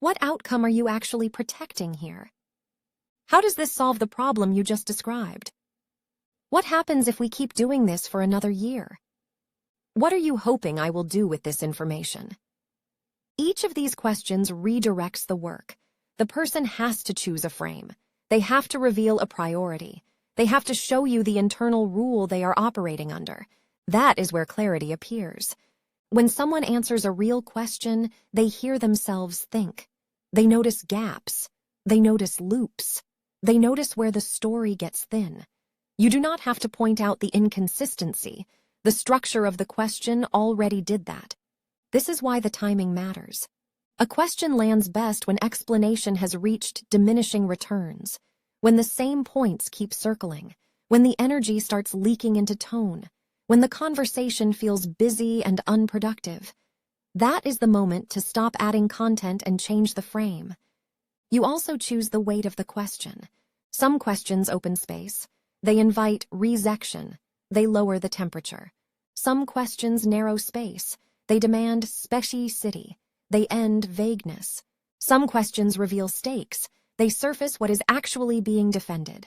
What outcome are you actually protecting here? How does this solve the problem you just described? What happens if we keep doing this for another year? What are you hoping I will do with this information? Each of these questions redirects the work. The person has to choose a frame. They have to reveal a priority. They have to show you the internal rule they are operating under. That is where clarity appears. When someone answers a real question, they hear themselves think. They notice gaps. They notice loops. They notice where the story gets thin. You do not have to point out the inconsistency. The structure of the question already did that. This is why the timing matters. A question lands best when explanation has reached diminishing returns, when the same points keep circling, when the energy starts leaking into tone, when the conversation feels busy and unproductive. That is the moment to stop adding content and change the frame. You also choose the weight of the question. Some questions open space. They invite resection. They lower the temperature. Some questions narrow space. They demand specificity. They end vagueness. Some questions reveal stakes. They surface what is actually being defended.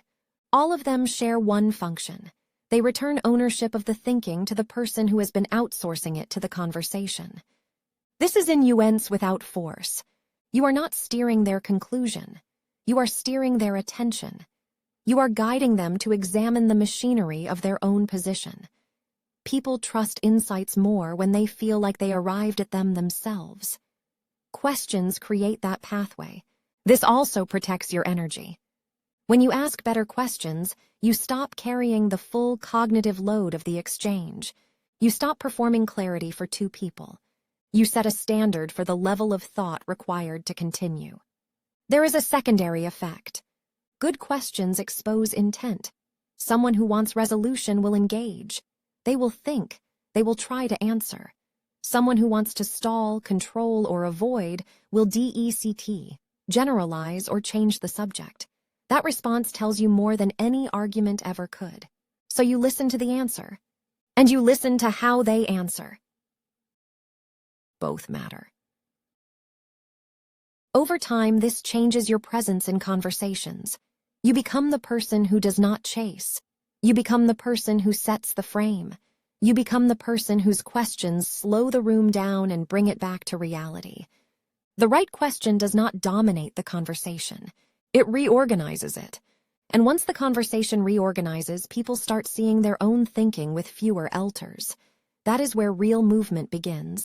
All of them share one function. They return ownership of the thinking to the person who has been outsourcing it to the conversation. This is nuance without force. You are not steering their conclusion. You are steering their attention. You are guiding them to examine the machinery of their own position. People trust insights more when they feel like they arrived at them themselves. Questions create that pathway. This also protects your energy. When you ask better questions, you stop carrying the full cognitive load of the exchange. You stop performing clarity for two people. You set a standard for the level of thought required to continue. There is a secondary effect. Good questions expose intent. Someone who wants resolution will engage. They will think. They will try to answer. Someone who wants to stall, control, or avoid will DECT, generalize, or change the subject. That response tells you more than any argument ever could. So you listen to the answer. And you listen to how they answer. Both matter. Over time, this changes your presence in conversations. You become the person who does not chase. You become the person who sets the frame. You become the person whose questions slow the room down and bring it back to reality. The right question does not dominate the conversation. It reorganizes it. And once the conversation reorganizes, people start seeing their own thinking with fewer alters. That is where real movement begins.